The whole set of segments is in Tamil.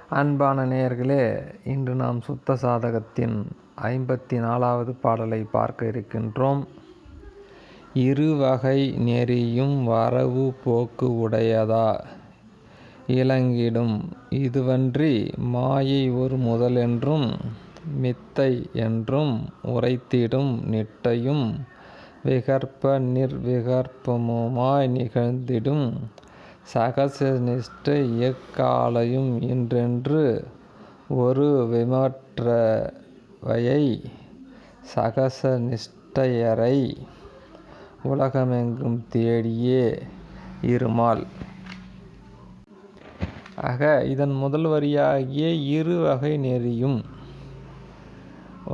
அன்பான நேயர்களே, இன்று நாம் சுத்த சாதகத்தின் 54வது பாடலை பார்க்க இருக்கின்றோம். இருவகை நெறியும் வரவு போக்கு உடையதா இலங்கிடும் இதுவன்றி மாயை ஒரு முதலென்றும் மித்தை என்றும் உரைத்திடும் நிட்டையும் விகற்ப நிர்விகற்பமுமாய் நிகழ்ந்திடும் சகசநிஷ்டை எக்காலையும் இன்றென்று ஒரு விமற்றவையை சகசநிஷ்டையரை உலகமெங்கும் தேடியே இருமால். ஆக இதன் முதல் வரியாகிய இருவகை நெறியும்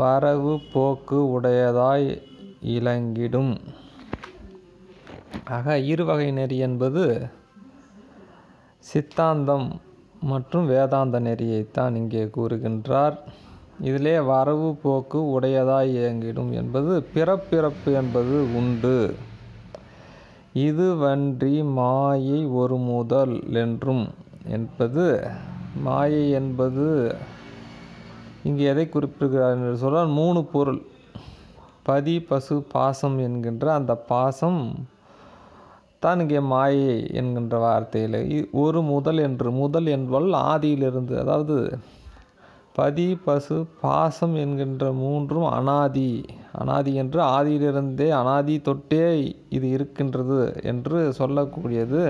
வரவு போக்கு உடையதாய் இலங்கிடும். ஆக இருவகை நெறி என்பது சித்தாந்தம் மற்றும் வேதாந்த நெறியைத்தான் இங்கே கூறுகின்றார். இதிலே வரவு போக்கு உடையதாய் இயங்கிடும் என்பது பிறப்பிறப்பு என்பது உண்டு, இதுவன்றி மாயை ஒரு முதல் என்றும் என்பது மாயை என்பது இங்கே எதை குறிப்பிடுகிறார் என்று சொன்னால் 3 பொருள். பதி பசு பாசம் என்கின்ற அந்த பாசம் தான் இங்கே மாயை என்கின்ற வார்த்தையில் ஒரு முதல் என்று, முதல் என்பவள் ஆதியிலிருந்து, அதாவது பதி பசு பாசம் என்கின்ற 3ம் அனாதி. அனாதி என்று ஆதியிலிருந்தே அனாதி தொட்டே இது இருக்கின்றது என்று சொல்லக்கூடியது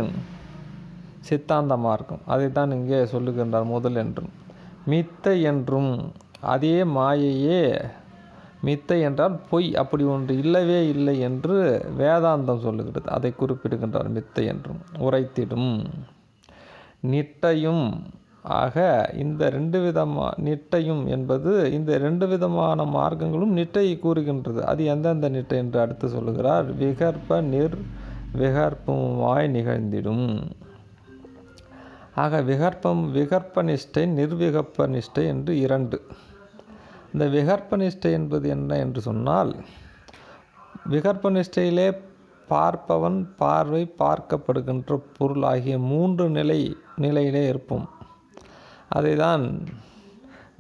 சித்தாந்த மார்க்கம். அதைத்தான் இங்கே சொல்லுகின்றார் முதல் என்றும். மித்தை என்றும் அதே மாயையே மித்தை என்றால் பொய், அப்படி ஒன்று இல்லவே இல்லை என்று வேதாந்தம் சொல்லுகிறது. அதை குறிப்பிடுகின்றார் மித்தை என்றும். உரைத்திடும் நிட்டையும். ஆக இந்த 2 விதமான நிட்டையும் என்பது இந்த 2 விதமான மார்க்கங்களும் நிட்டையை கூறுகின்றது. அது எந்தெந்த நிட்டை என்று அடுத்து சொல்லுகிறார். விகற்ப நிர்விகற்பமுமாய் நிகழ்ந்திடும். ஆக விகற்ப நிஷ்டை நிர்விகற்ப நிஷ்டை என்று 2. இந்த விகற்ப நிஷ்டை என்பது என்ன என்று சொன்னால், விகற்ப நிஷ்டையிலே பார்ப்பவன் பார்வை பார்க்கப்படுகின்ற பொருள் ஆகிய 3 நிலையிலே இருப்போம். அதை தான்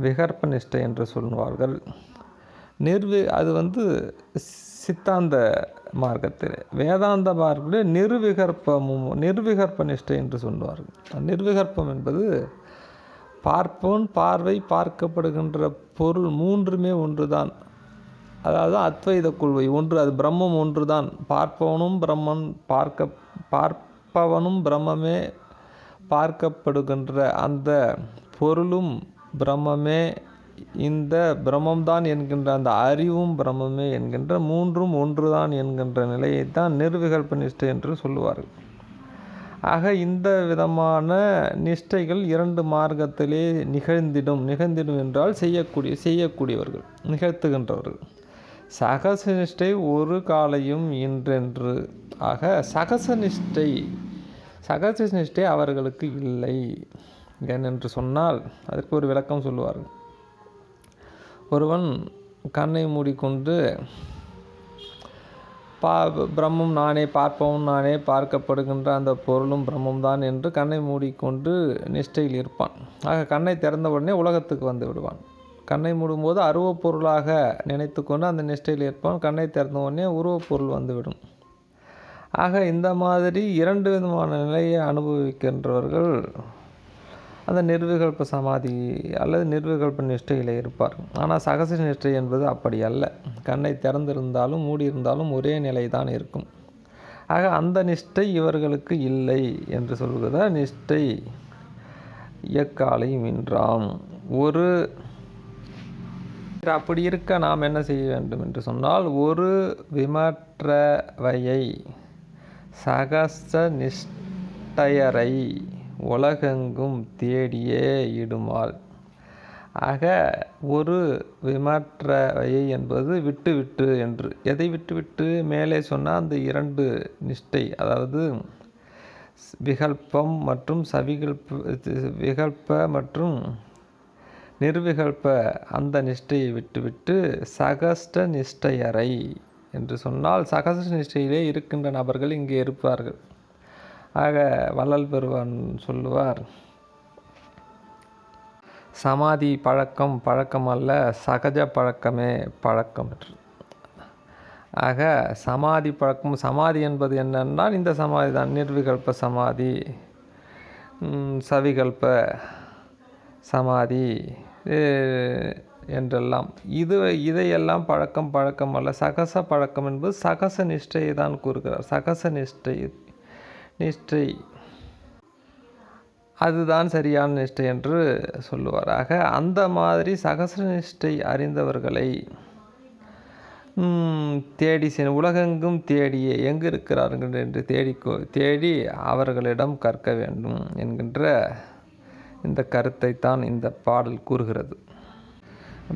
விகற்ப நிஷ்டை என்று சொல்வார்கள். அது சித்தாந்த மார்க்கத்தில். வேதாந்த மார்க்கத்தில் நிர்விகற்ப நிஷ்டை என்று சொல்வார்கள். நிர்விகற்பம் என்பது பார்ப்பவன் பார்வை பார்க்கப்படுகின்ற பொருள் 3மே ஒன்று தான். அதாவது அத்வைத கொள்கை ஒன்று, அது பிரம்மம் ஒன்று தான். பார்ப்பவனும் பிரம்மமே, பார்க்கப்படுகின்ற அந்த பொருளும் பிரம்மமே, இந்த பிரம்மம்தான் என்கின்ற அந்த அறிவும் பிரம்மமே என்கின்ற 3ம் ஒன்று தான் என்கின்ற நிலையைத்தான் நிர்விகல்ப நிஷ்டை என்று சொல்லுவார்கள். ஆக இந்த விதமான நிஷ்டைகள் 2 மார்க்கத்திலே நிகழ்ந்திடும் என்றால் செய்யக்கூடியவர்கள், நிகழ்த்துகின்றவர்கள். சகச நிஷ்டை ஒரு காலையும் இன்றென்று. ஆக சகச நிஷ்டை அவர்களுக்கு இல்லை. ஏனென்று சொன்னால் அதற்கு ஒரு விளக்கம் சொல்லுவார்கள். ஒருவன் கண்ணை மூடிக்கொண்டு பிரம்மம் நானே, பார்ப்பவன் நானே, பார்க்கப்படுகின்ற அந்த பொருளும் பிரம்மம் தான் என்று கண்ணை மூடிக்கொண்டு நிஷ்டையில் இருப்பான். ஆக கண்ணை திறந்த உடனே உலகத்துக்கு வந்து விடுவான். கண்ணை மூடும்போது அருவப்பொருளாக நினைத்து கொண்டு அந்த நிஷ்டையில் இருப்பான். கண்ணை திறந்த உடனே உருவப்பொருள் வந்துவிடும். ஆக இந்த மாதிரி 2 விதமான நிலையை அனுபவிக்கின்றவர்கள் அந்த நிர்விகல்ப சமாதி அல்லது நிர்விகல்ப நிஷ்டையில் இருப்பார். ஆனால் சகச நிஷ்டை என்பது அப்படி அல்ல. கண்ணை திறந்திருந்தாலும் மூடியிருந்தாலும் ஒரே நிலை தான் இருக்கும். ஆக அந்த நிஷ்டை இவர்களுக்கு இல்லை என்று சொல்கிற நிஷ்டை எக்காலையும் இன்றாம். அப்படி இருக்க நாம் என்ன செய்ய வேண்டும் என்று சொன்னால், ஒரு விமற்றவையை சகச நிஷ்டையரை உலகெங்கும் தேடியே இடுமால். ஆக ஒரு விமற்றவையை என்பது விட்டு என்று. எதை விட்டு மேலே சொன்னால் அந்த 2 நிஷ்டை, அதாவது விகல்பம் மற்றும் விகல்ப மற்றும் நிர்விகல்ப அந்த நிஷ்டையை விட்டு சகஸ்ட நிஷ்டையரை என்று சொன்னால் சகச நிஷ்டையிலே இருக்கின்ற நபர்கள் இங்கே இருப்பார்கள். ஆக வள்ளல் பெருமான் சொல்லுவார், சமாதி பழக்கம் பழக்கமல்ல, சகஜ பழக்கமே பழக்கம் என்று. ஆக சமாதி பழக்கம், சமாதி என்பது என்னென்னால் இந்த சமாதி தான், நிர்விகல்ப சமாதி, சவிகல்ப சமாதி என்றெல்லாம். இதையெல்லாம் பழக்கம் அல்ல. சகச பழக்கம் என்பது சகச நிஷ்டையை தான் கூறுகிறார். சகச நிஷ்டை அதுதான் சரியான நிஷ்டை என்று சொல்லுவார். ஆக அந்த மாதிரி சகச நிஷ்டை அறிந்தவர்களை தேடி உலகெங்கும் தேடியே எங்கு இருக்கிறார்கள் என்று தேடி அவர்களிடம் கற்க வேண்டும் என்கின்ற இந்த கருத்தை தான் இந்த பாடல் கூறுகிறது.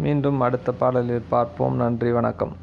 மீண்டும் அடுத்த பாடலில் பார்ப்போம். நன்றி, வணக்கம்.